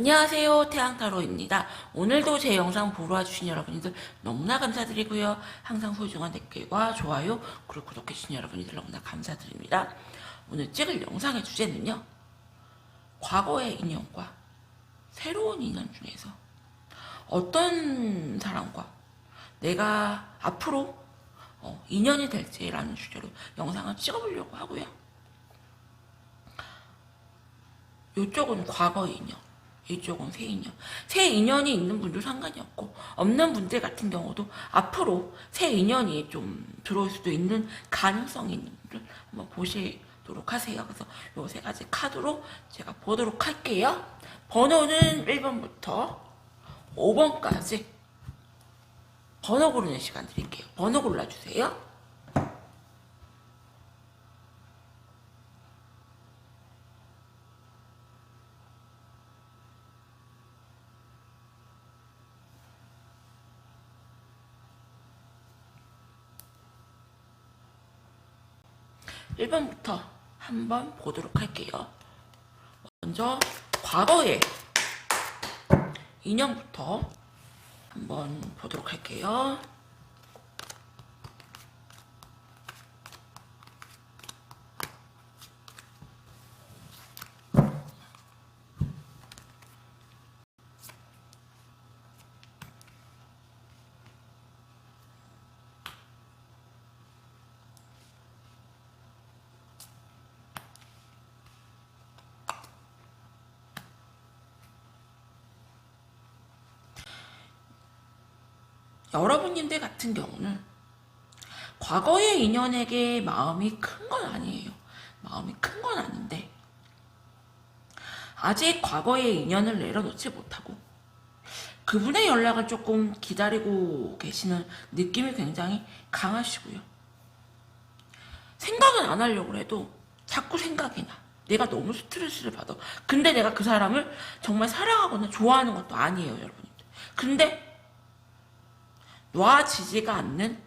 안녕하세요, 태양타로입니다. 오늘도 제 영상 보러 와주신 여러분들 너무나 감사드리고요. 항상 소중한 댓글과 좋아요 그리고 구독해주신 여러분들 너무나 감사드립니다. 오늘 찍을 영상의 주제는요, 과거의 인연과 새로운 인연 중에서 어떤 사람과 내가 앞으로 인연이 될지라는 주제로 영상을 찍어보려고 하고요. 이쪽은 과거의 인연, 이쪽은 새 인연. 새 인연이 있는 분도 상관이 없고, 없는 분들 같은 경우도 앞으로 새 인연이 좀 들어올 수도 있는 가능성이 있는 분들 한번 보시도록 하세요. 그래서 요 세 가지 카드로 제가 보도록 할게요. 번호는 1번부터 5번까지 번호 고르는 시간 드릴게요. 번호 골라주세요. 1번부터 한번 보도록 할게요. 먼저 과거의 인연부터 한번 보도록 할게요. 여러분님들 같은 경우는 과거의 인연에게 마음이 큰 건 아니에요. 마음이 큰 건 아닌데 아직 과거의 인연을 내려놓지 못하고 그분의 연락을 조금 기다리고 계시는 느낌이 굉장히 강하시고요. 생각은 안 하려고 해도 자꾸 생각이 나. 내가 너무 스트레스를 받아. 근데 내가 그 사람을 정말 사랑하거나 좋아하는 것도 아니에요, 여러분들. 근데 놔지지가 않는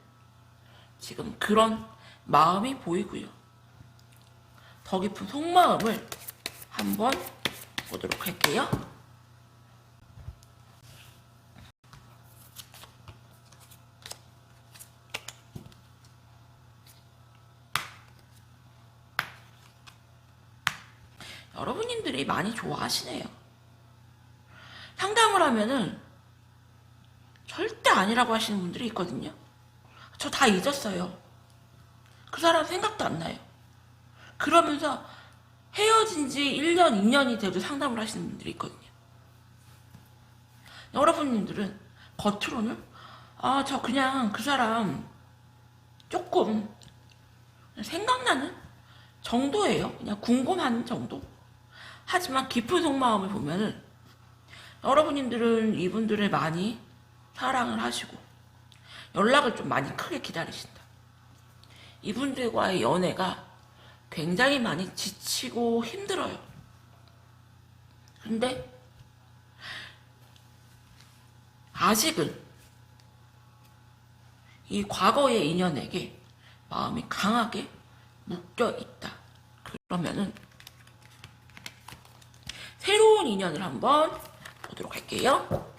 지금 그런 마음이 보이고요. 더 깊은 속마음을 한번 보도록 할게요. 여러분님들이 많이 좋아하시네요. 상담을 하면은 절대 아니라고 하시는 분들이 있거든요. 저 다 잊었어요. 그 사람 생각도 안 나요. 그러면서 헤어진 지 1년, 2년이 돼도 상담을 하시는 분들이 있거든요. 여러분님들은 겉으로는 저 그냥 그 사람 조금 생각나는 정도예요. 그냥 궁금한 정도. 하지만 깊은 속마음을 보면은 여러분님들은 이분들을 많이 사랑을 하시고 연락을 좀 많이 크게 기다리신다. 이분들과의 연애가 굉장히 많이 지치고 힘들어요. 근데 아직은 이 과거의 인연에게 마음이 강하게 묶여 있다. 그러면은 새로운 인연을 한번 보도록 할게요.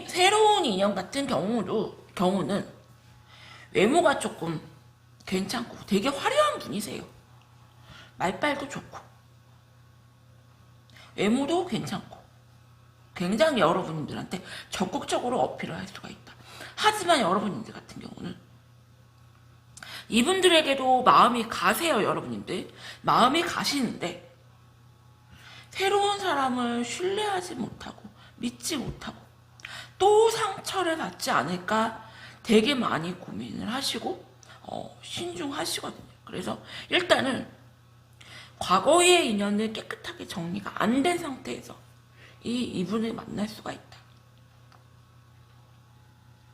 새로운 인연 같은 경우는 외모가 조금 괜찮고 되게 화려한 분이세요. 말빨도 좋고 외모도 괜찮고 굉장히 여러분들한테 적극적으로 어필을 할 수가 있다. 하지만 여러분들 같은 경우는 이분들에게도 마음이 가세요. 여러분들 마음이 가시는데 새로운 사람을 신뢰하지 못하고 믿지 못하고 또 상처를 받지 않을까 되게 많이 고민을 하시고 신중하시거든요. 그래서 일단은 과거의 인연을 깨끗하게 정리가 안 된 상태에서 이분을 만날 수가 있다.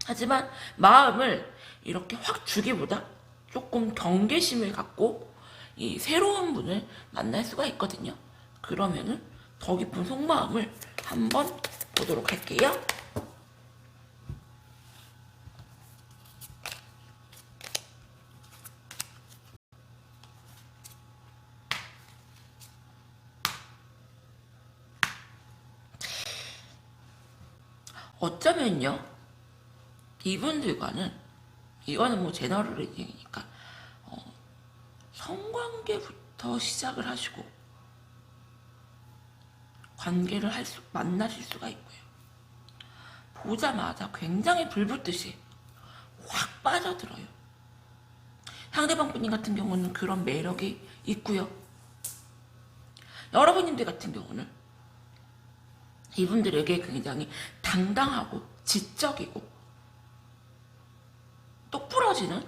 하지만 마음을 이렇게 확 주기보다 조금 경계심을 갖고 이 새로운 분을 만날 수가 있거든요. 그러면은 더 깊은 속마음을 한번 보도록 할게요. 어쩌면요, 이분들과는, 이거는 뭐 제너럴 리딩이니까 성관계부터 시작을 하시고 관계를 만나실 수가 있고요. 보자마자 굉장히 불붙듯이 확 빠져들어요. 상대방 분님 같은 경우는 그런 매력이 있고요. 여러분님들 같은 경우는 이분들에게 굉장히 당당하고 지적이고 똑부러지는,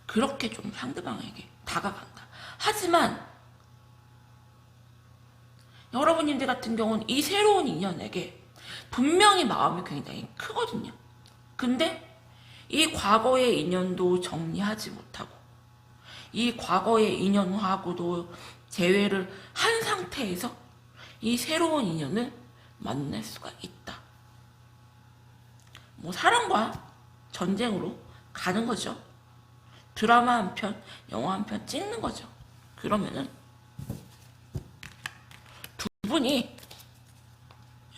그렇게 좀 상대방에게 다가간다. 하지만 여러분님들 같은 경우는 이 새로운 인연에게 분명히 마음이 굉장히 크거든요. 근데 이 과거의 인연도 정리하지 못하고 이 과거의 인연하고도 재회를 한 상태에서 이 새로운 인연을 만날 수가 있다. 뭐 사랑과 전쟁으로 가는 거죠. 드라마 한 편, 영화 한 편 찍는 거죠. 그러면은 두 분이,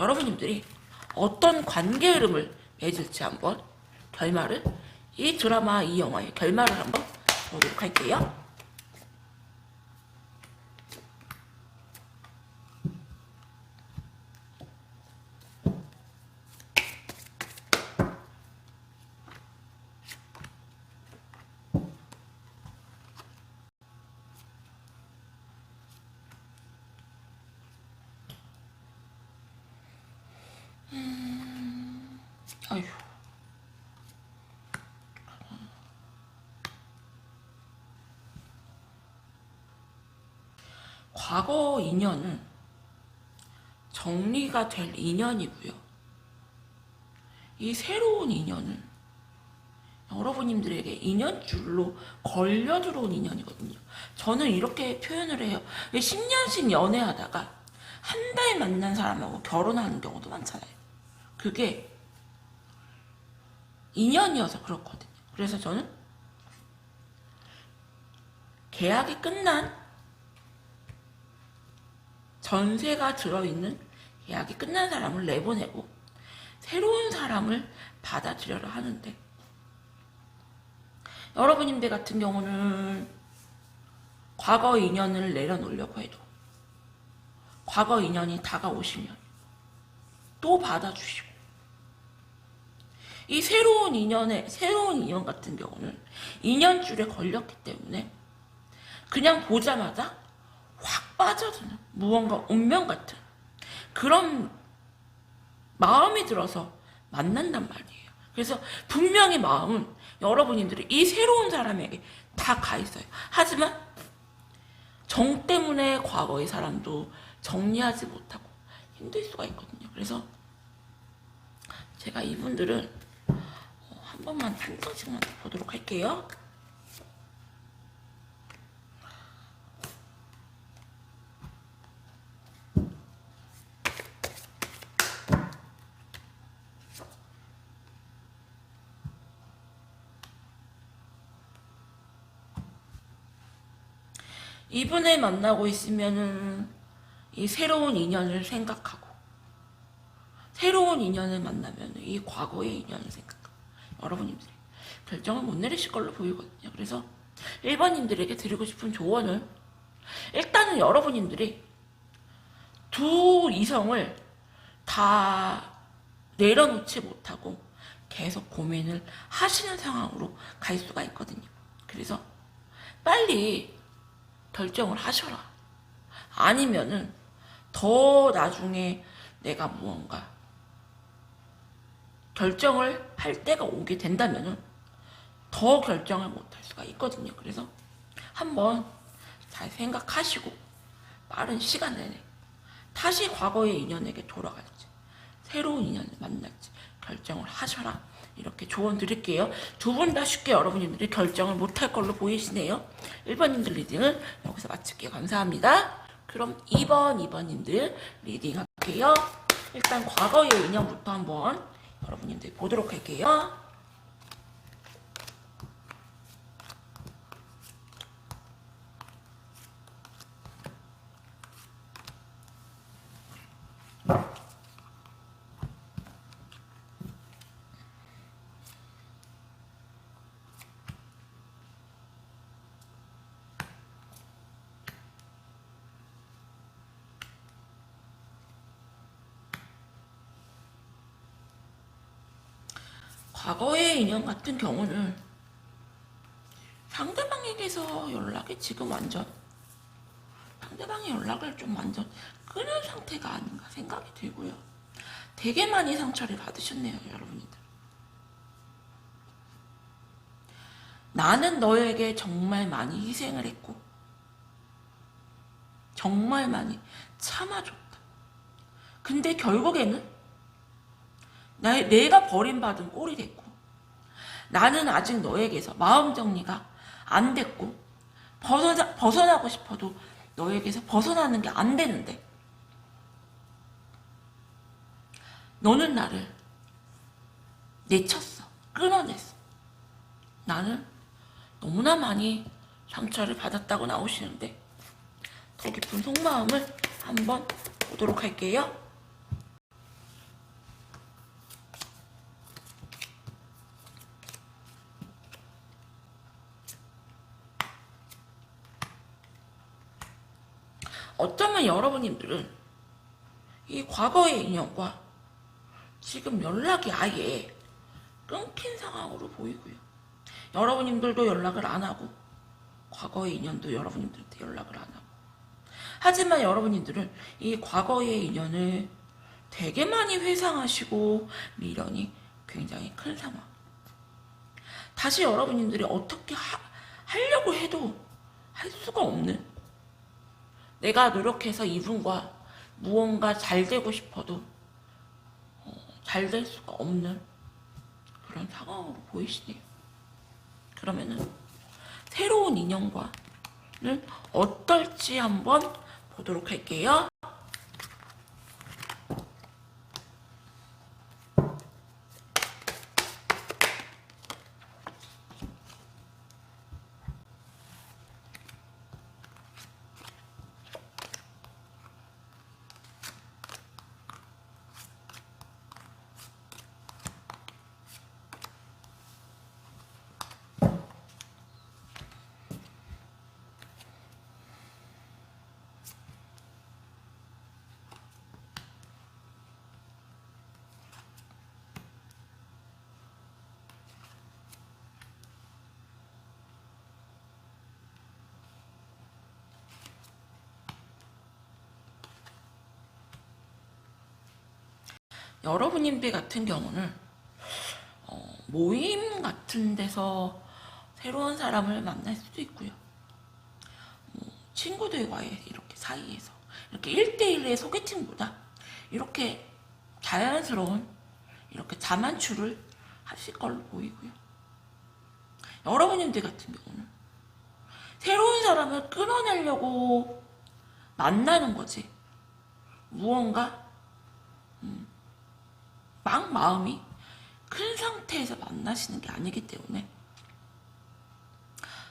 여러분님들이 어떤 관계 흐름을 맺을지 한번 결말을, 이 드라마, 이 영화의 결말을 한번 보도록 할게요. 아휴. 과거 인연은 정리가 될 인연이고요. 이 새로운 인연은 여러분님들에게 인연줄로 걸려 들어온 인연이거든요. 저는 이렇게 표현을 해요. 10년씩 연애하다가 한 달 만난 사람하고 결혼하는 경우도 많잖아요. 그게 인연이어서 그렇거든요. 그래서 저는 계약이 끝난, 전세가 들어있는 계약이 끝난 사람을 내보내고 새로운 사람을 받아들여라 하는데, 여러분님들 같은 경우는 과거 인연을 내려놓으려고 해도 과거 인연이 다가오시면 또 받아주시고, 이 새로운 인연 같은 경우는 인연줄에 걸렸기 때문에 그냥 보자마자 확 빠져드는 무언가 운명 같은 그런 마음이 들어서 만난단 말이에요. 그래서 분명히 마음은 여러분들이 이 새로운 사람에게 다 가 있어요. 하지만 정 때문에 과거의 사람도 정리하지 못하고 힘들 수가 있거든요. 그래서 제가 이분들은 한 번만 한 번씩만 보도록 할게요. 이분을 만나고 있으면은 이 새로운 인연을 생각하고, 새로운 인연을 만나면 이 과거의 인연을 생각하고 여러분님들이 결정을 못 내리실 걸로 보이거든요. 그래서 1번님들에게 드리고 싶은 조언은, 일단은 여러분님들이 두 이성을 다 내려놓지 못하고 계속 고민을 하시는 상황으로 갈 수가 있거든요. 그래서 빨리 결정을 하셔라. 아니면은 더 나중에 내가 무언가 결정을 할 때가 오게 된다면은 더 결정을 못할 수가 있거든요. 그래서 한번 잘 생각하시고 빠른 시간 내내 다시 과거의 인연에게 돌아갈지 새로운 인연을 만날지 결정을 하셔라. 이렇게 조언 드릴게요. 두 분 다 쉽게 여러분들이 결정을 못할 걸로 보이시네요. 1번님들 리딩을 여기서 마칠게요. 감사합니다. 그럼 2번님들 리딩 할게요. 일단 과거의 인연부터 한번 여러분님들 보도록 할게요. 과거의 인연 같은 경우는 상대방에게서 연락이 지금 완전 상대방의 연락을 좀 완전 끊은 상태가 아닌가 생각이 들고요. 되게 많이 상처를 받으셨네요, 여러분들. 나는 너에게 정말 많이 희생을 했고 정말 많이 참아줬다. 근데 결국에는 내가 버림받은 꼴이 됐고 나는 아직 너에게서 마음 정리가 안 됐고 벗어나고 싶어도 너에게서 벗어나는 게 안 되는데 너는 나를 내쳤어. 끊어냈어. 나는 너무나 많이 상처를 받았다고 나오시는데 더 깊은 속마음을 한번 보도록 할게요. 어쩌면 여러분님들은 이 과거의 인연과 지금 연락이 아예 끊긴 상황으로 보이고요. 여러분님들도 연락을 안 하고 과거의 인연도 여러분님들한테 연락을 안 하고 하지만 여러분님들은 이 과거의 인연을 되게 많이 회상하시고 미련이 굉장히 큰 상황. 다시 여러분님들이 어떻게 하려고 해도 할 수가 없는 내가 노력해서 이분과 무언가 잘 되고 싶어도 잘 될 수가 없는 그런 상황으로 보이시네요. 그러면은 새로운 인연과는 어떨지 한번 보도록 할게요. 여러분님들 같은 경우는 모임 같은 데서 새로운 사람을 만날 수도 있고요. 친구들과의 이렇게 사이에서 이렇게 1대1의 소개팅보다 이렇게 자연스러운 이렇게 자만추를 하실 걸로 보이고요. 여러분님들 같은 경우는 새로운 사람을 끊어내려고 만나는 거지 무언가 막 마음이 큰 상태에서 만나시는 게 아니기 때문에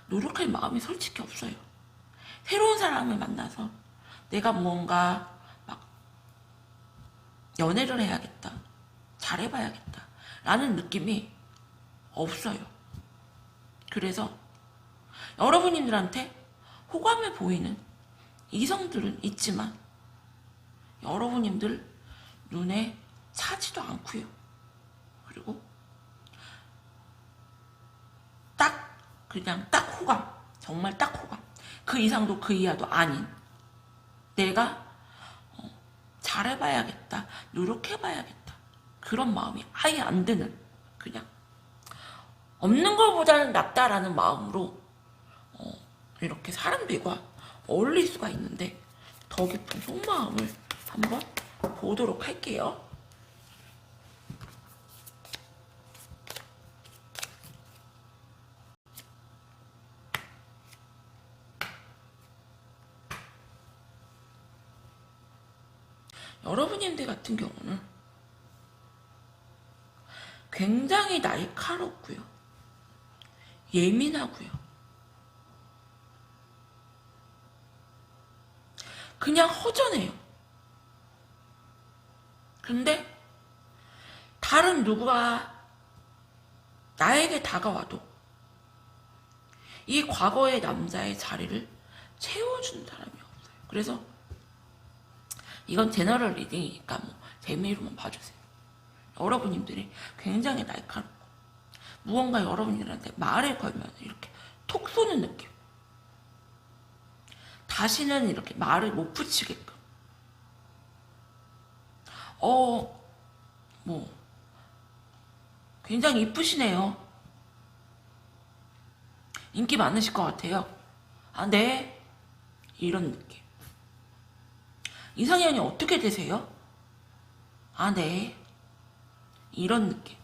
노력할 마음이 솔직히 없어요. 새로운 사람을 만나서 내가 무언가 막 연애를 해야겠다, 잘해봐야겠다 라는 느낌이 없어요. 그래서 여러분들한테 호감을 보이는 이성들은 있지만 여러분들 눈에 차지도 않고요. 그리고 그냥 딱 호감, 정말 딱 호감, 그 이상도 그 이하도 아닌 내가 잘해봐야겠다, 노력해봐야겠다 그런 마음이 아예 안 드는 그냥 없는 것보다는 낫다라는 마음으로 이렇게 사람들과 어울릴 수가 있는데 더 깊은 속마음을 한번 보도록 할게요. 여러분님들 같은 경우는 굉장히 날카롭고요. 예민하고요. 그냥 허전해요. 근데 다른 누구가 나에게 다가와도 이 과거의 남자의 자리를 채워주는 사람이 없어요. 그래서 이건 제너럴 리딩이니까 뭐 재미로만 봐주세요. 여러분님들이 굉장히 날카롭고 무언가 여러분들한테 말을 걸면 이렇게 톡 쏘는 느낌. 다시는 이렇게 말을 못 붙이게끔. 뭐 굉장히 이쁘시네요. 인기 많으실 것 같아요. 아, 네. 이런 느낌. 이상형이 어떻게 되세요? 아, 네. 이런 느낌.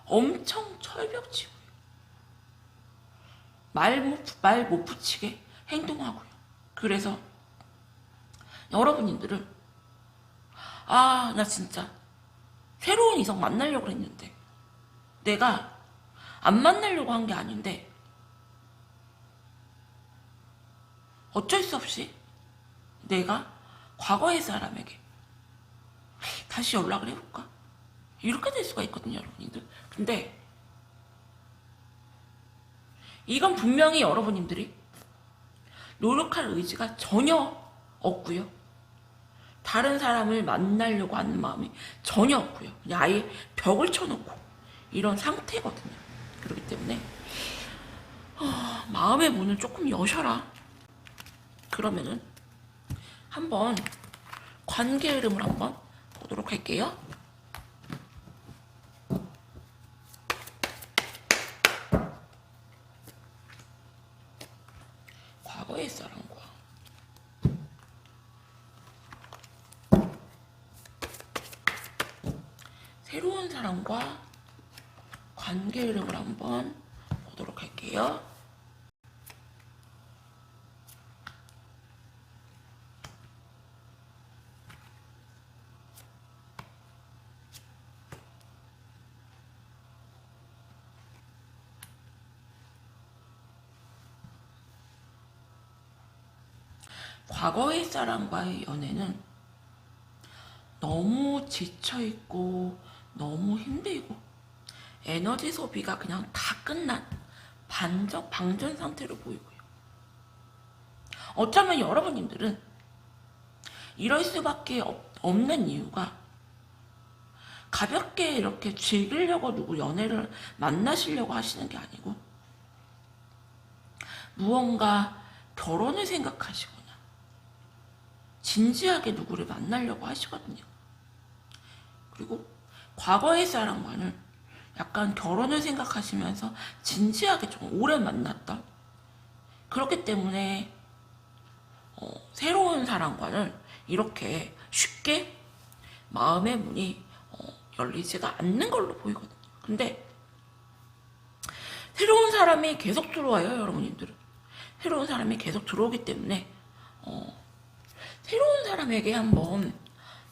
엄청 철벽치고요. 말 못 붙이게 행동하고요. 그래서 여러분들은 아, 나 진짜 새로운 이성 만나려고 했는데 내가 안 만나려고 한 게 아닌데 어쩔 수 없이 내가 과거의 사람에게 다시 연락을 해볼까? 이렇게 될 수가 있거든요, 여러분들. 근데 이건 분명히 여러분들이 노력할 의지가 전혀 없고요. 다른 사람을 만나려고 하는 마음이 전혀 없고요. 그냥 아예 벽을 쳐놓고 이런 상태거든요. 그렇기 때문에 마음의 문을 조금 여셔라. 그러면은 한번 관계 흐름을 한번 보도록 할게요. 과거의 사람과 새로운 사람과 관계 흐름을 한번 보도록 할게요. 과거의 사람과의 연애는 너무 지쳐있고 너무 힘들고 에너지 소비가 그냥 다 끝난 방전 상태로 보이고요. 어쩌면 여러분들은 이럴 수밖에 없는 이유가 가볍게 이렇게 즐기려고 누구 연애를 만나시려고 하시는 게 아니고 무언가 결혼을 생각하시거나 진지하게 누구를 만나려고 하시거든요. 그리고 과거의 사람과는 약간 결혼을 생각하시면서 진지하게 좀 오래 만났다. 그렇기 때문에 새로운 사람과는 이렇게 쉽게 마음의 문이 열리지가 않는 걸로 보이거든요. 근데 새로운 사람이 계속 들어와요, 여러분들은. 새로운 사람이 계속 들어오기 때문에 새로운 사람에게 한번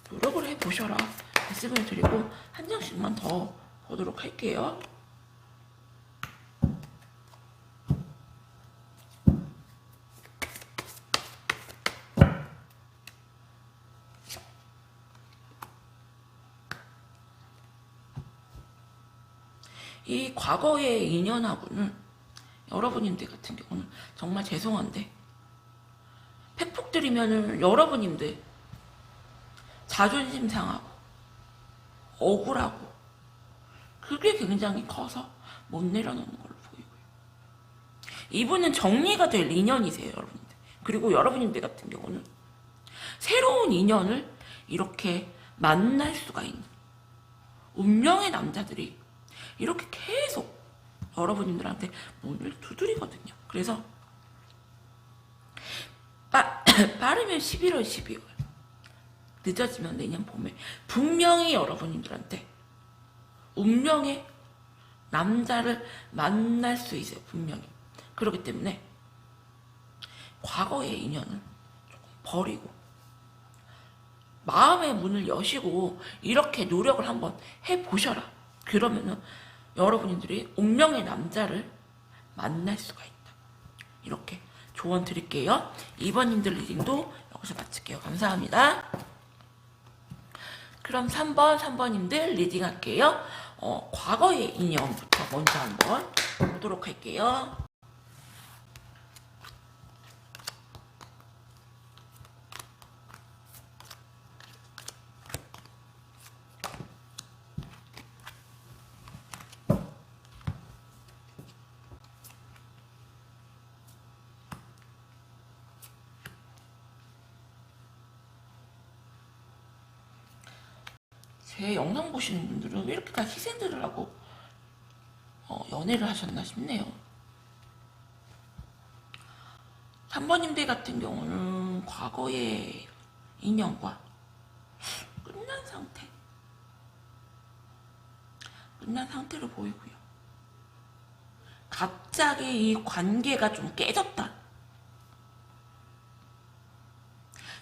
노력을 해보셔라 말씀을 드리고 한 장씩만 더 보도록 할게요. 이 과거의 인연하고는 여러분들 같은 경우는 정말 죄송한데 팩폭 드리면은 여러분들 자존심 상하고 억울하고 그게 굉장히 커서 못 내려놓는 걸로 보이고요. 이분은 정리가 될 인연이세요, 여러분들. 그리고 여러분들 같은 경우는 새로운 인연을 이렇게 만날 수가 있는 운명의 남자들이 이렇게 계속 여러분들한테 문을 두드리거든요. 그래서 빠르면 11월, 12월, 늦어지면 내년 봄에 분명히 여러분들한테 운명의 남자를 만날 수 있어요. 분명히. 그렇기 때문에 과거의 인연은 조금 버리고 마음의 문을 여시고 이렇게 노력을 한번 해보셔라. 그러면은 여러분들이 운명의 남자를 만날 수가 있다. 이렇게 조언 드릴게요. 2번님들 리딩도 여기서 마칠게요. 감사합니다. 그럼 3번님들 리딩 할게요. 과거의 인연부터 먼저 한번 보도록 할게요. 제 영상 보시는 분들은 왜 이렇게 다 희생들을 하고 연애를 하셨나 싶네요. 3번님들 같은 경우는 과거의 인연과 끝난 상태로 보이고요. 갑자기 이 관계가 좀 깨졌다.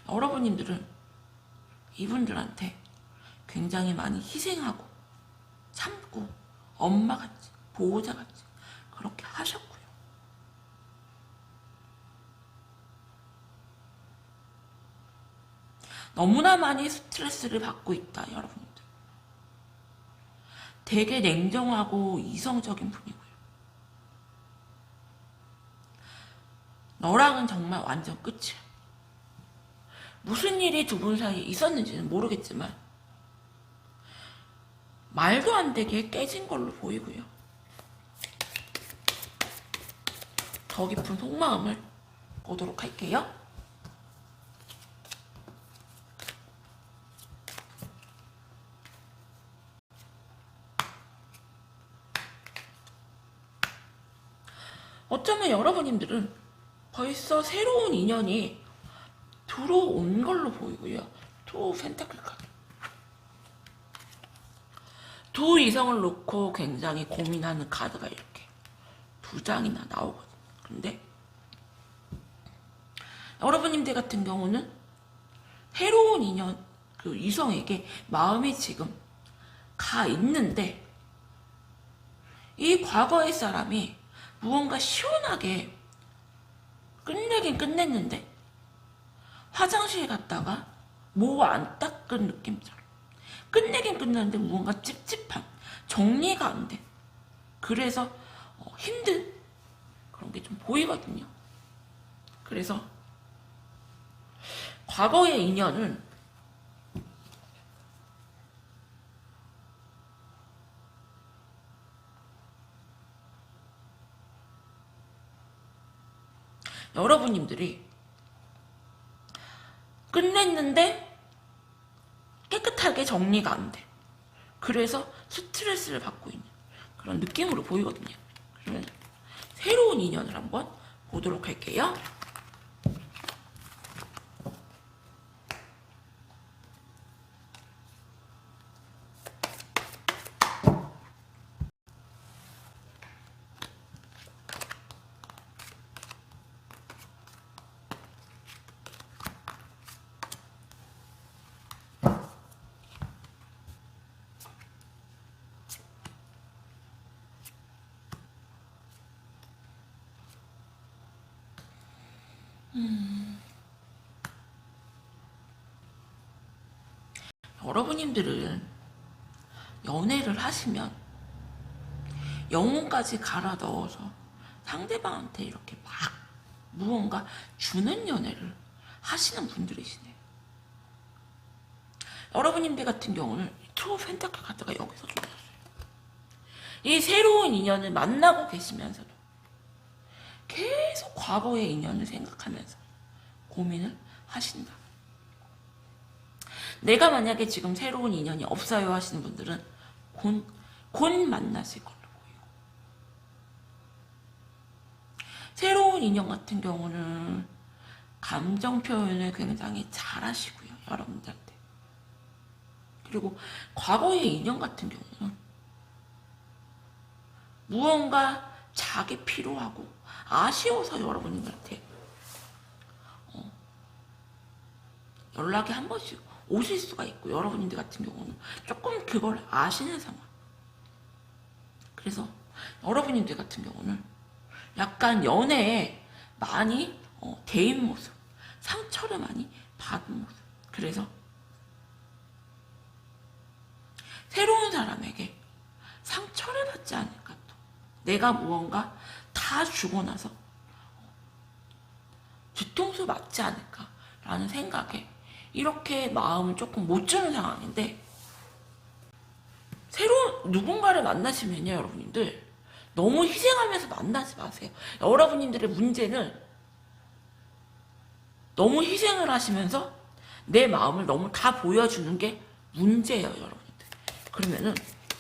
여러분님들은 이분들한테 굉장히 많이 희생하고 참고 엄마같이 보호자같이 그렇게 하셨고요. 너무나 많이 스트레스를 받고 있다. 여러분들 되게 냉정하고 이성적인 분이고요. 너랑은 정말 완전 끝이야. 무슨 일이 두 분 사이에 있었는지는 모르겠지만 말도 안 되게 깨진 걸로 보이고요. 더 깊은 속마음을 보도록 할게요. 어쩌면 여러분님들은 벌써 새로운 인연이 들어온 걸로 보이고요. 투 펜타클 카드. 두 이성을 놓고 굉장히 고민하는 카드가 이렇게 두 장이나 나오거든요. 근데 여러분님들 같은 경우는 새로운 인연, 그 이성에게 마음이 지금 가 있는데 이 과거의 사람이 무언가 시원하게 끝내긴 끝냈는데 화장실 갔다가 뭐 안 닦은 느낌처럼 끝내긴 끝났는데 무언가 찝찝한 정리가 안 돼. 그래서 힘든 그런 게 좀 보이거든요. 그래서 과거의 인연은 여러분님들이 끝냈는데 깨끗하게 정리가 안 돼. 그래서 스트레스를 받고 있는 그런 느낌으로 보이거든요. 그러면 새로운 인연을 한번 보도록 할게요. 여러분님들은 연애를 하시면 영혼까지 갈아 넣어서 상대방한테 이렇게 막 무언가 주는 연애를 하시는 분들이시네요. 여러분님들 같은 경우는 투 펜타클 카드가 여기서 들어왔어요. 이 새로운 인연을 만나고 계시면서도 계속 과거의 인연을 생각하면서 고민을 하신다. 내가 만약에 지금 새로운 인연이 없어요 하시는 분들은 곧 곧 만나실 걸로 보이고, 새로운 인연 같은 경우는 감정 표현을 굉장히 잘 하시고요, 여러분들한테. 그리고 과거의 인연 같은 경우는 무언가 자기 필요하고 아쉬워서 여러분들한테 연락이 한 번씩 오실 수가 있고, 여러분들 같은 경우는 조금 그걸 아시는 상황. 그래서 여러분들 같은 경우는 약간 연애에 많이 대인 모습, 상처를 많이 받은 모습. 그래서 새로운 사람에게 상처를 받지 않을까, 또 내가 무언가 다 주고 나서 뒤통수 맞지 않을까라는 생각에 이렇게 마음을 조금 못 주는 상황인데, 새로운 누군가를 만나시면요, 여러분들 너무 희생하면서 만나지 마세요. 여러분들의 문제는 너무 희생을 하시면서 내 마음을 너무 다 보여주는 게 문제예요, 여러분들. 그러면은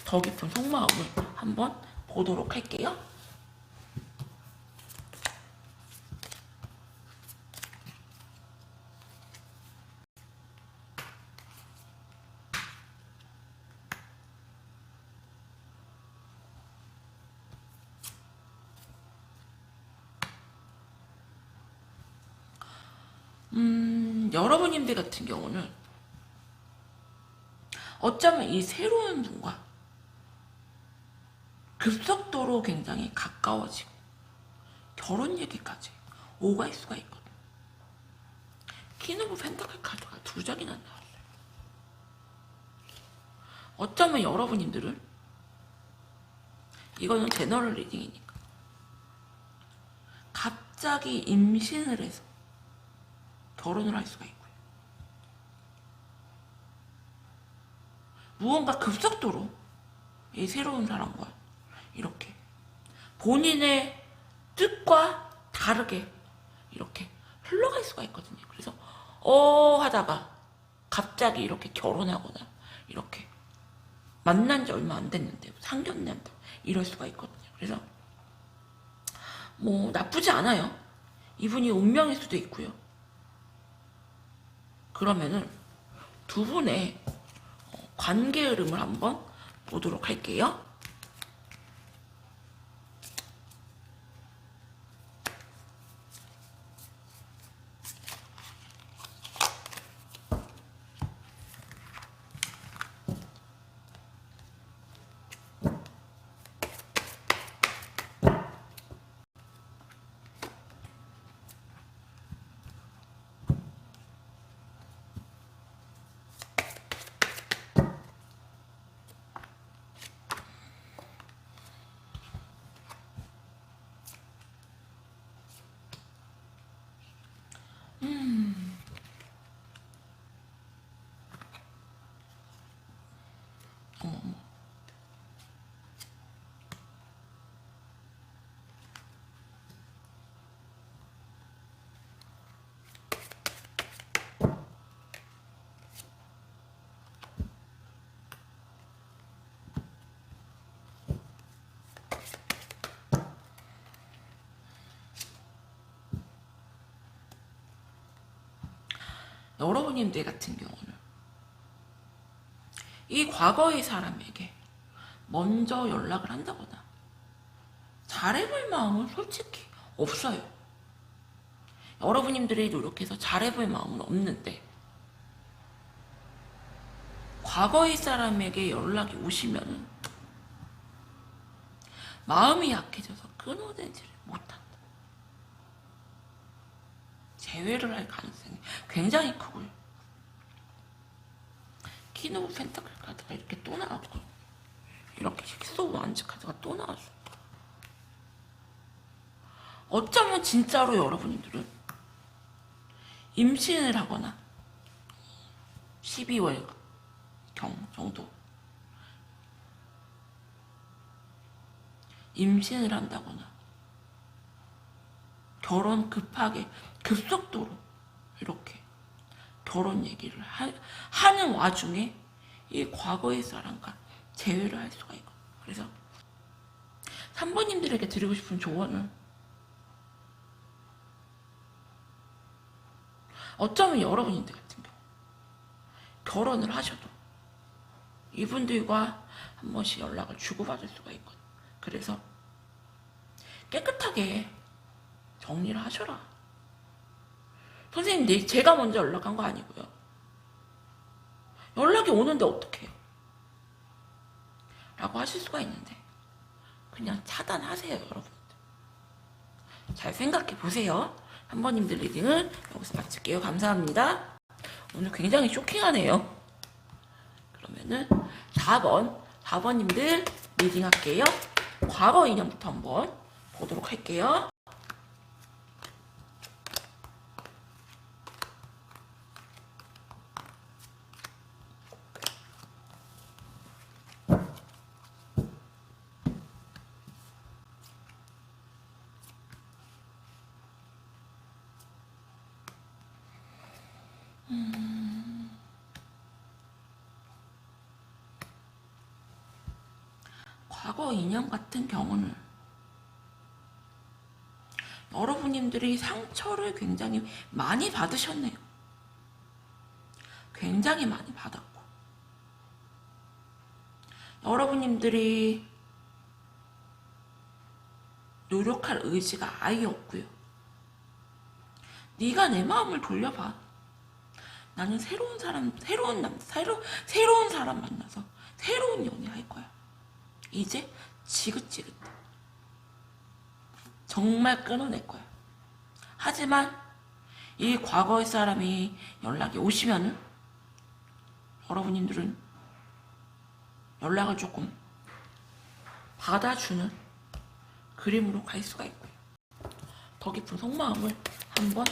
더 깊은 속마음을 한번 보도록 할게요. 여러분들 같은 경우는 어쩌면 이 새로운 분과 급속도로 굉장히 가까워지고 결혼 얘기까지 오갈 수가 있거든요. 퀸 오브 펜타클 카드가 2장이나 나왔어요. 어쩌면 여러분들은, 이거는 제너럴 리딩이니까, 갑자기 임신을 해서 결혼을 할 수가 있고요. 무언가 급속도로 이 새로운 사람과 이렇게 본인의 뜻과 다르게 이렇게 흘러갈 수가 있거든요. 그래서 하다가 갑자기 이렇게 결혼하거나 이렇게 만난 지 얼마 안 됐는데 상견례한다 이럴 수가 있거든요. 그래서 뭐 나쁘지 않아요. 이분이 운명일 수도 있고요. 그러면은 두 분의 관계 흐름을 한번 보도록 할게요. 여러분들 같은 경우는 이 과거의 사람에게 먼저 연락을 한다거나 잘해볼 마음은 솔직히 없어요. 여러분들이 노력해서 잘해볼 마음은 없는데, 과거의 사람에게 연락이 오시면은 마음이 약해져서 끊어내지를 못한다. 재회를 할 가능성이 굉장히 크고요. 퀸 오브 펜타클 카드가 이렇게 또 나왔고, 이렇게 식스 오브 완즈 카드가 또 나왔어요. 어쩌면 진짜로 여러분들은 임신을 하거나 12월경 정도 임신을 한다거나 결혼 급하게 급속도로 이렇게 결혼 얘기를 하는 와중에 이 과거의 사람과 재회를 할 수가 있거든요. 3번님들에게 드리고 싶은 조언은 어쩌면 여러분들 같은 경우 결혼을 하셔도 이분들과 한 번씩 연락을 주고받을 수가 있거든. 그래서 깨끗하게 정리를 하셔라. 선생님, 제가 먼저 연락한 거 아니고요. 연락이 오는데 어떡해요? 라고 하실 수가 있는데 그냥 차단하세요, 여러분들. 잘 생각해 보세요. 3번님들 리딩은 여기서 마칠게요. 감사합니다. 오늘 굉장히 쇼킹하네요. 그러면은 4번님들 리딩 할게요. 과거 인연부터 한번 보도록 할게요. 과거 인연 같은 경우는 여러분님들이 상처를 굉장히 많이 받으셨네요. 굉장히 많이 받았고 여러분님들이 노력할 의지가 아예 없고요. 네가 내 마음을 돌려봐. 나는 새로운 사람 만나서 새로운 연애 할 거야. 이제 지긋지긋 정말 끊어낼 거야. 하지만 이 과거의 사람이 연락이 오시면은 여러분님들은 연락을 조금 받아주는 그림으로 갈 수가 있고요. 더 깊은 속마음을 한번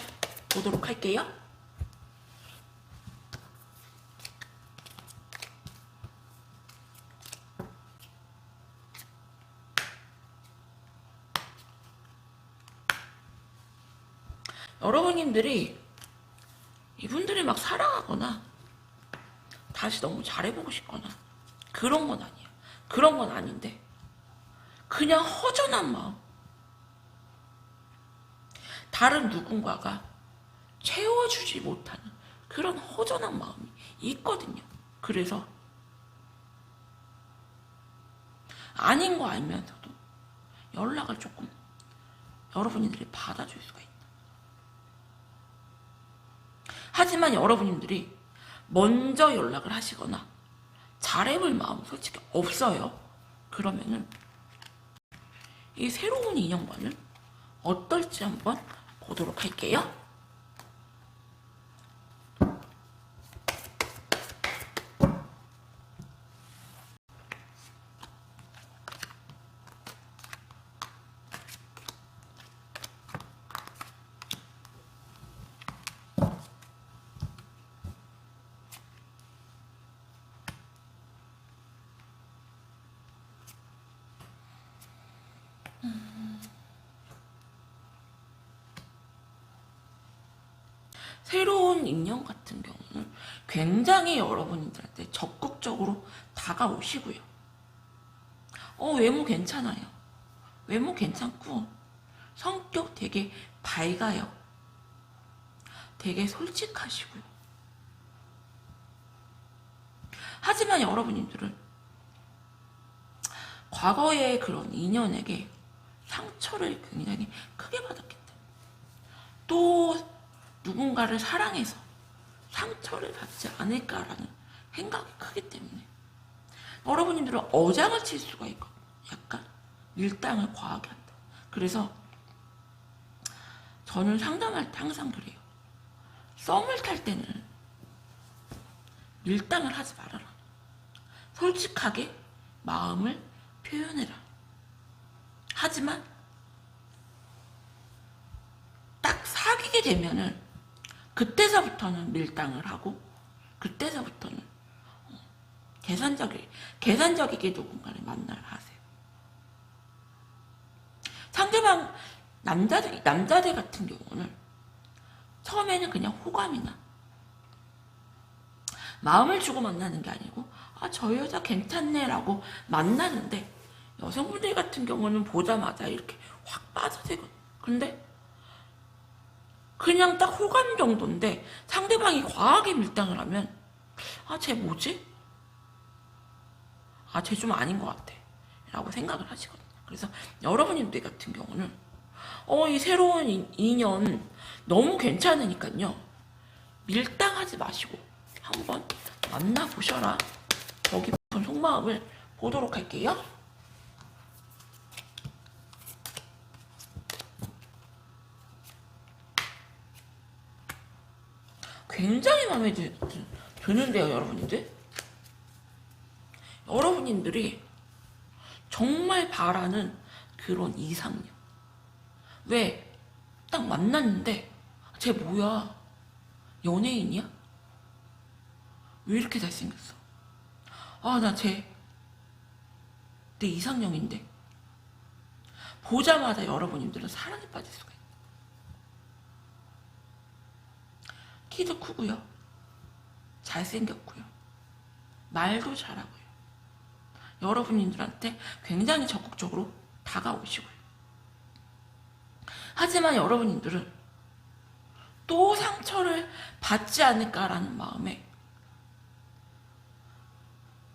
보도록 할게요. 여러분님들이 이분들이 막 사랑하거나 다시 너무 잘해보고 싶거나 그런 건 아니에요. 그런 건 아닌데 그냥 허전한 마음, 다른 누군가가 채워주지 못하는 그런 허전한 마음이 있거든요. 그래서 아닌 거 알면서도 연락을 조금 여러분들이 받아줄 수가 있다. 하지만 여러분들이 먼저 연락을 하시거나 잘해볼 마음 솔직히 없어요. 그러면은 이 새로운 인연과는 어떨지 한번 보도록 할게요. 새로운 인연 같은 경우는 굉장히 여러분들한테 적극적으로 다가오시고요. 외모 괜찮아요. 외모 괜찮고 성격 되게 밝아요. 되게 솔직하시고요. 하지만 여러분들은 과거의 그런 인연에게 상처를 굉장히 크게 받았기 때문에 또 누군가를 사랑해서 상처를 받지 않을까라는 생각이 크기 때문에 여러분들은 어장을 칠 수가 있거든요. 약간 밀당을 과하게 한다. 그래서 저는 상담할 때 항상 그래요. 썸을 탈 때는 밀당을 하지 말아라. 솔직하게 마음을 표현해라. 하지만 딱 사귀게 되면은 그때서부터는 밀당을 하고 그때서부터는 계산적이게 누군가를 만나러 하세요. 상대방 남자들 같은 경우는 처음에는 그냥 호감이나 마음을 주고 만나는 게 아니고 저 여자 괜찮네 라고 만나는데 여성분들 같은 경우는 보자마자 이렇게 확 빠져들거든요. 근데 그냥 딱 호감 정도인데 상대방이 과하게 밀당을 하면 쟤 뭐지? 쟤 좀 아닌 것 같아 라고 생각을 하시거든요. 그래서 여러분들 같은 경우는 이 새로운 인연 너무 괜찮으니까요. 밀당하지 마시고 한번 만나보셔라. 더 깊은 속마음을 보도록 할게요. 굉장히 마음에 드는데요, 여러분들. 여러분들이 정말 바라는 그런 이상형. 왜? 딱 만났는데 쟤 뭐야? 연예인이야? 왜 이렇게 잘생겼어? 나 쟤 내 이상형인데. 보자마자 여러분들은 사랑에 빠질 수가 있어요. 키도 크고요. 잘생겼고요. 말도 잘하고요. 여러분들한테 굉장히 적극적으로 다가오시고요. 하지만 여러분들은 또 상처를 받지 않을까라는 마음에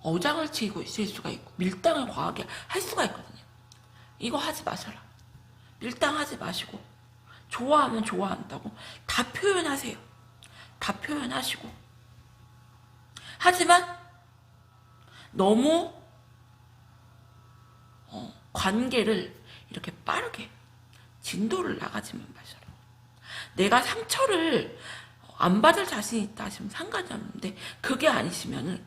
어장을 치고 있을 수가 있고 밀당을 과하게 할 수가 있거든요. 이거 하지 마셔라. 밀당하지 마시고 좋아하면 좋아한다고 다 표현하세요. 다 표현하시고 하지만 너무 관계를 이렇게 빠르게 진도를 나가지만 마셔라. 내가 상처를 안 받을 자신 있다 하시면 상관이 없는데 그게 아니시면은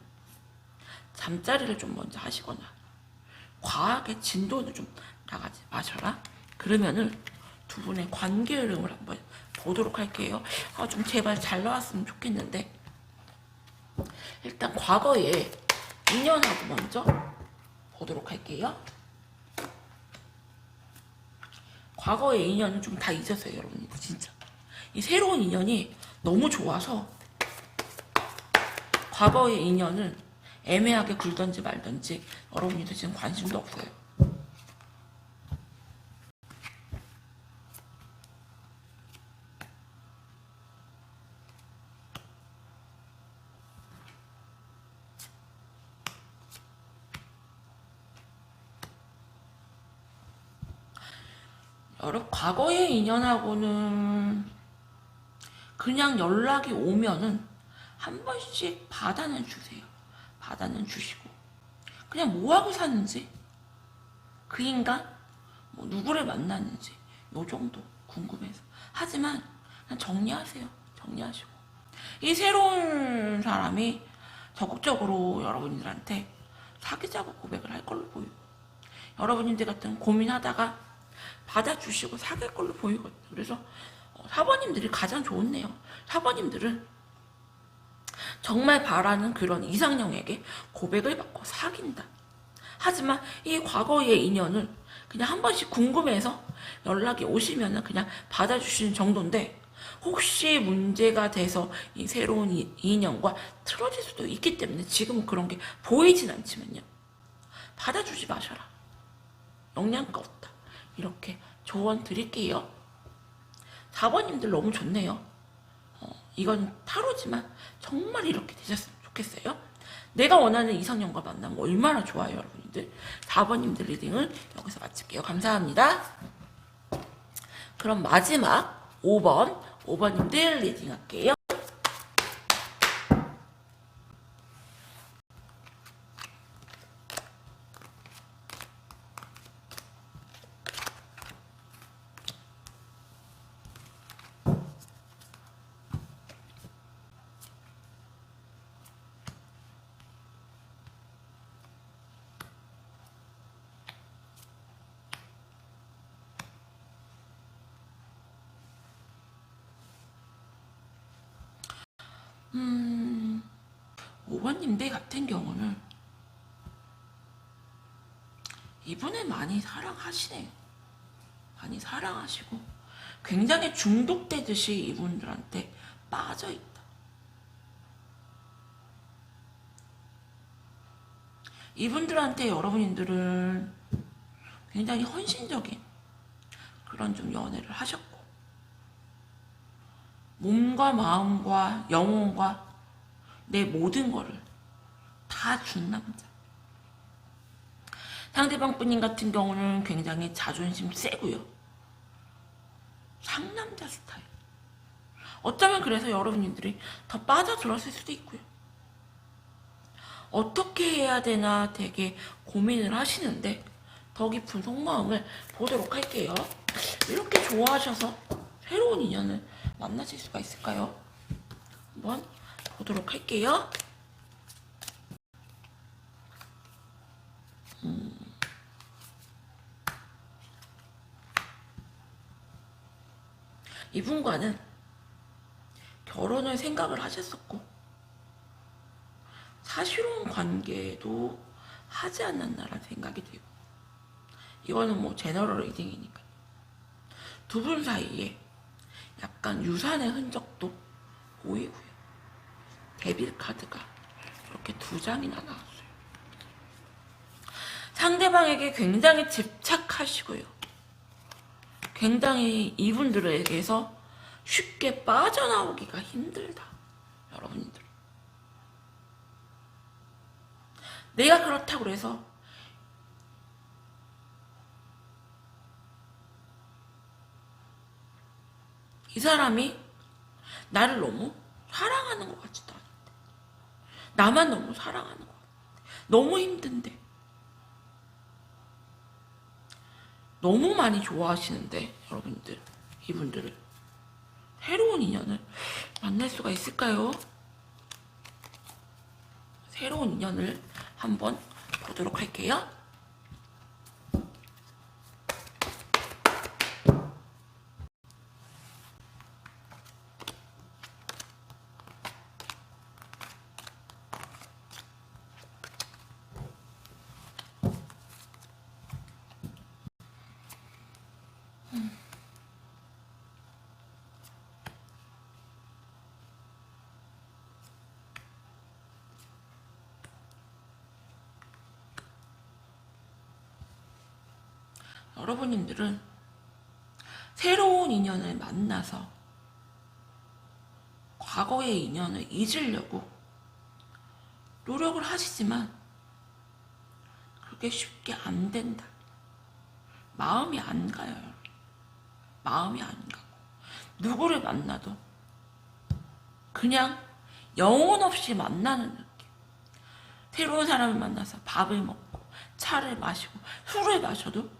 잠자리를 좀 먼저 하시거나 과하게 진도는 좀 나가지 마셔라. 그러면은 두 분의 관계 흐름을 한번 보도록 할게요. 좀 제발 잘 나왔으면 좋겠는데 일단 과거의 인연하고 먼저 보도록 할게요. 과거의 인연은 좀 다 잊었어요, 여러분. 진짜 이 새로운 인연이 너무 좋아서 과거의 인연은 애매하게 굴던지 말던지 여러분들 지금 관심도 없어요. 여러분 과거의 인연하고는 그냥 연락이 오면은 한 번씩 받아는 주세요. 받아는 주시고 그냥 뭐하고 사는지 그 인간 뭐 누구를 만났는지 요 정도 궁금해서 하지만 그냥 정리하세요. 정리하시고 이 새로운 사람이 적극적으로 여러분들한테 사귀자고 고백을 할 걸로 보이고 여러분들 같은 고민하다가 받아주시고 사귈 걸로 보이거든요. 그래서 사모님들이 가장 좋네요. 사모님들은 정말 바라는 그런 이상형에게 고백을 받고 사귄다. 하지만 이 과거의 인연을 그냥 한 번씩 궁금해서 연락이 오시면 그냥 받아주시는 정도인데 혹시 문제가 돼서 이 새로운 인연과 틀어질 수도 있기 때문에 지금은 그런 게 보이진 않지만요. 받아주지 마셔라. 영양가 없다. 이렇게 조언 드릴게요. 4번님들 너무 좋네요. 이건 타로지만 정말 이렇게 되셨으면 좋겠어요. 내가 원하는 이상형과 만나면 얼마나 좋아요, 여러분들. 4번님들 리딩은 여기서 마칠게요. 감사합니다. 그럼 마지막 5번님들 리딩 할게요. 음, 5번님들 같은 경우는 이분을 많이 사랑하시네요. 많이 사랑하시고 굉장히 중독되듯이 이분들한테 빠져있다. 이분들한테 여러분들은 굉장히 헌신적인 그런 좀 연애를 하셨고, 몸과 마음과 영혼과 내 모든 거를 다 준 남자. 상대방 분님 같은 경우는 굉장히 자존심 세고요. 상남자 스타일. 어쩌면 그래서 여러분들이 더 빠져들었을 수도 있고요. 어떻게 해야 되나 되게 고민을 하시는데 더 깊은 속마음을 보도록 할게요. 이렇게 좋아하셔서 새로운 인연을 만나실 수가 있을까요? 한번 보도록 할게요. 이분과는 결혼을 생각을 하셨었고 사실혼 관계도 하지 않았나라는 생각이 들고, 이거는 뭐 제너럴 리딩이니까 두 분 사이에 약간 유산의 흔적도 보이고요. 데빌 카드가 이렇게 2장이나 나왔어요. 상대방에게 굉장히 집착하시고요. 굉장히 이분들에게서 쉽게 빠져나오기가 힘들다. 여러분들. 내가 그렇다고 해서 이 사람이 나를 너무 사랑하는 것 같지도 않은데, 나만 너무 사랑하는 것 같은데, 너무 힘든데, 너무 많이 좋아하시는데 여러분들, 이분들을 새로운 인연을 만날 수가 있을까요? 새로운 인연을 한번 보도록 할게요. 여러분들은 새로운 인연을 만나서 과거의 인연을 잊으려고 노력을 하시지만 그렇게 쉽게 안 된다. 마음이 안 가요. 마음이 안 가고 누구를 만나도 그냥 영혼 없이 만나는 느낌. 새로운 사람을 만나서 밥을 먹고 차를 마시고 술을 마셔도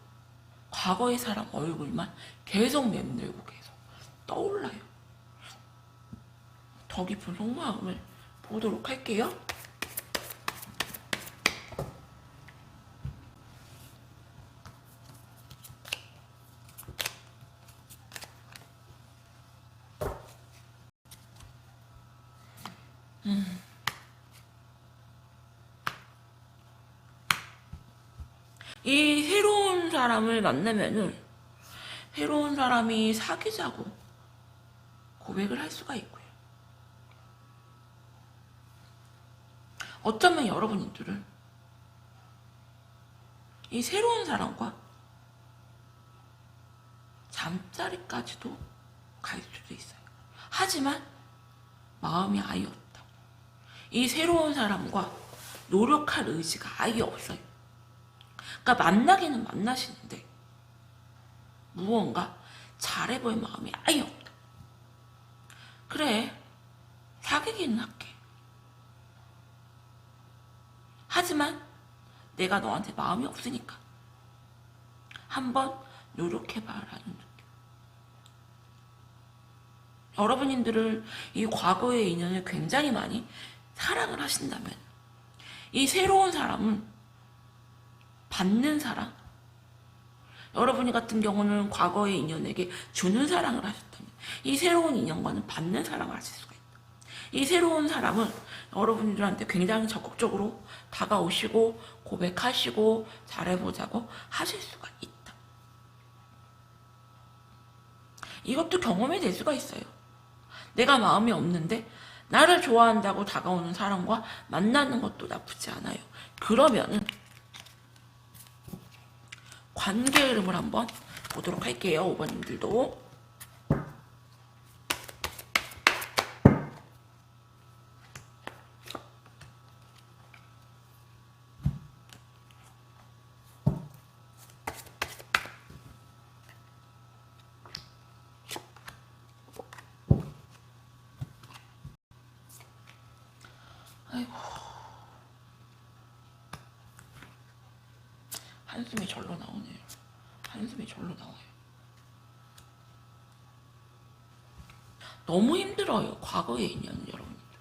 과거의 사람 얼굴만 계속 맴돌고 계속 떠올라요. 더 깊은 속마음을 보도록 할게요. 이 새로운 사람을 만나면은 새로운 사람이 사귀자고 고백을 할 수가 있고요. 어쩌면 여러분들은 이 새로운 사람과 잠자리까지도 갈 수도 있어요. 하지만 마음이 아예 없다. 이 새로운 사람과 노력할 의지가 아예 없어요. 그러니까 만나기는 만나시는데 무언가 잘해볼 마음이 아예 없다. 그래, 사귀기는 할게. 하지만 내가 너한테 마음이 없으니까 한번 노력해봐라는 느낌. 여러분들을 이 과거의 인연을 굉장히 많이 사랑을 하신다면 이 새로운 사람은 받는 사랑, 여러분이 같은 경우는 과거의 인연에게 주는 사랑을 하셨다면 이 새로운 인연과는 받는 사랑을 하실 수가 있다. 이 새로운 사람은 여러분들한테 굉장히 적극적으로 다가오시고 고백하시고 잘해보자고 하실 수가 있다. 이것도 경험이 될 수가 있어요. 내가 마음이 없는데 나를 좋아한다고 다가오는 사람과 만나는 것도 나쁘지 않아요. 그러면은 관계 흐름을 한번 보도록 할게요. 5번님들도. 아이고, 한숨이 절로 나오네요. 한숨이 절로 나와요. 너무 힘들어요. 과거의 인연은 여러분들.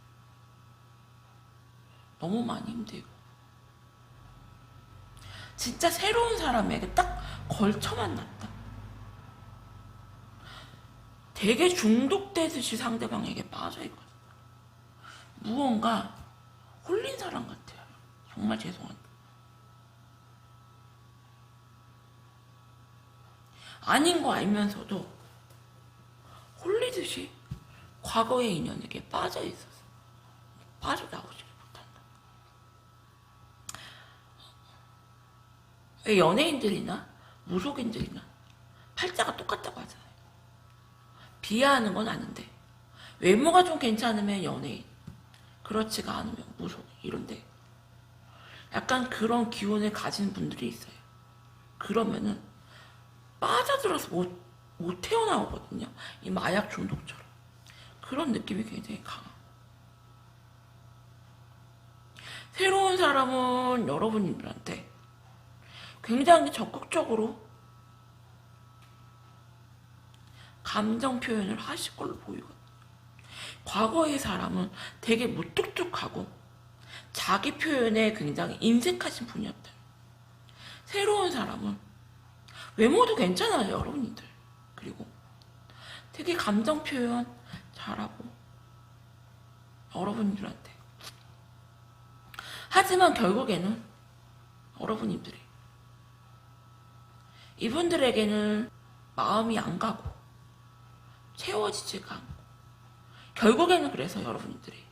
너무 많이 힘들고. 진짜 새로운 사람에게 딱 걸쳐 만났다. 되게 중독되듯이 상대방에게 빠져있거든요. 무언가 홀린 사람 같아요. 정말 죄송한데. 아닌 거 알면서도 홀리듯이 과거의 인연에게 빠져있어서 빠져나오지 못한다. 왜 연예인들이나 무속인들이나 팔자가 똑같다고 하잖아요. 비하하는 건 아는데 외모가 좀 괜찮으면 연예인, 그렇지가 않으면 무속 이런데 약간 그런 기운을 가진 분들이 있어요. 그러면은 빠져들어서 못 태어나오거든요. 이 마약 중독처럼. 그런 느낌이 굉장히 강해요. 새로운 사람은 여러분들한테 굉장히 적극적으로 감정 표현을 하실 걸로 보이거든요. 과거의 사람은 되게 무뚝뚝하고 자기 표현에 굉장히 인색하신 분이었다. 새로운 사람은 외모도 괜찮아요, 여러분들. 그리고 되게 감정 표현 잘하고 여러분들한테. 하지만 결국에는 여러분들이 이분들에게는 마음이 안 가고 채워지지가 않고 결국에는 그래서 여러분들이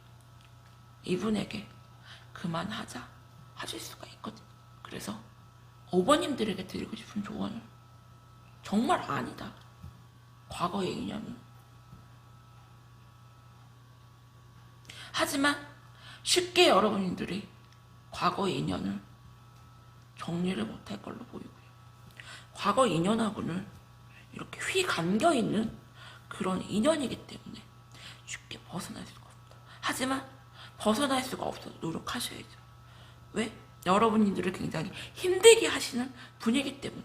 이분에게 그만하자 하실 수가 있거든요. 그래서 5번님들에게 드리고 싶은 조언은 정말 아니다. 과거의 인연은. 하지만 쉽게 여러분들이 과거의 인연을 정리를 못할 걸로 보이고요. 과거 인연하고는 이렇게 휘 감겨있는 그런 인연이기 때문에 쉽게 벗어날 수가 없다. 하지만 벗어날 수가 없어서 노력하셔야죠. 왜? 여러분들을 굉장히 힘들게 하시는 분이기 때문에.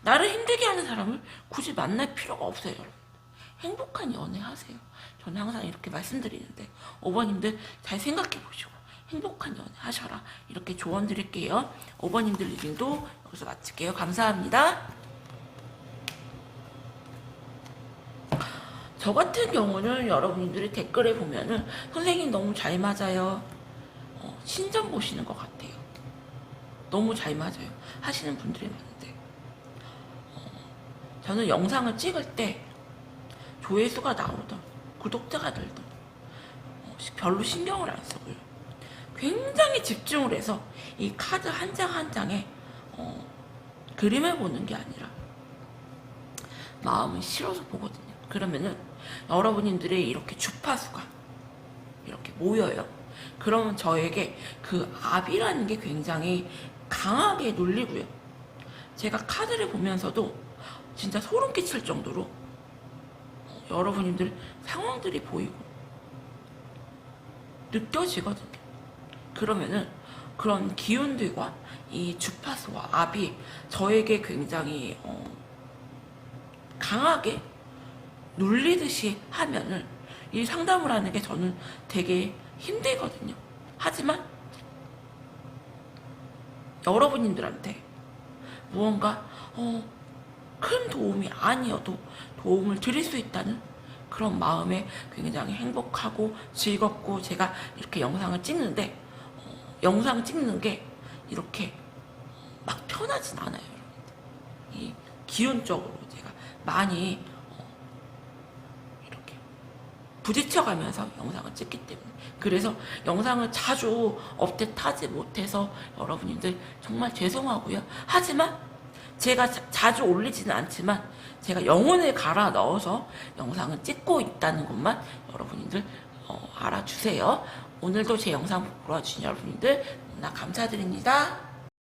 나를 힘들게 하는 사람을 굳이 만날 필요가 없어요, 여러분. 행복한 연애 하세요. 저는 항상 이렇게 말씀드리는데 5번님들 잘 생각해 보시고 행복한 연애 하셔라. 이렇게 조언 드릴게요. 5번님들 리딩도 여기서 마칠게요. 감사합니다. 저 같은 경우는 여러분들이 댓글에 보면은 선생님 너무 잘 맞아요. 신전 보시는 것 같아요. 너무 잘 맞아요. 하시는 분들이 많은데 저는 영상을 찍을 때 조회수가 나오던 구독자가 늘던 별로 신경을 안 쓰고요. 굉장히 집중을 해서 이 카드 한 장 한 장에 그림을 보는 게 아니라 마음을 실어서 보거든요. 그러면은 여러분들의 이렇게 주파수가 이렇게 모여요. 그러면 저에게 그 압이라는 게 굉장히 강하게 눌리고요. 제가 카드를 보면서도 진짜 소름 끼칠 정도로 여러분들 상황들이 보이고 느껴지거든요. 그러면은 그런 기운들과 이 주파수와 압이 저에게 굉장히 강하게 눌리듯이 하면은 이 상담을 하는 게 저는 되게 힘들거든요. 하지만 여러분들한테 무언가 큰 도움이 아니어도 도움을 드릴 수 있다는 그런 마음에 굉장히 행복하고 즐겁고, 제가 이렇게 영상을 찍는데 영상 찍는 게 이렇게 막 편하진 않아요. 이 기운적으로 제가 많이 이렇게 부딪혀가면서 영상을 찍기 때문에, 그래서 영상을 자주 업데이트하지 못해서 여러분들 정말 죄송하고요. 하지만 제가 자주 올리지는 않지만 제가 영혼을 갈아 넣어서 영상을 찍고 있다는 것만 여러분들 알아주세요. 오늘도 제 영상 보러 와주신 여러분들 너무나 감사드립니다.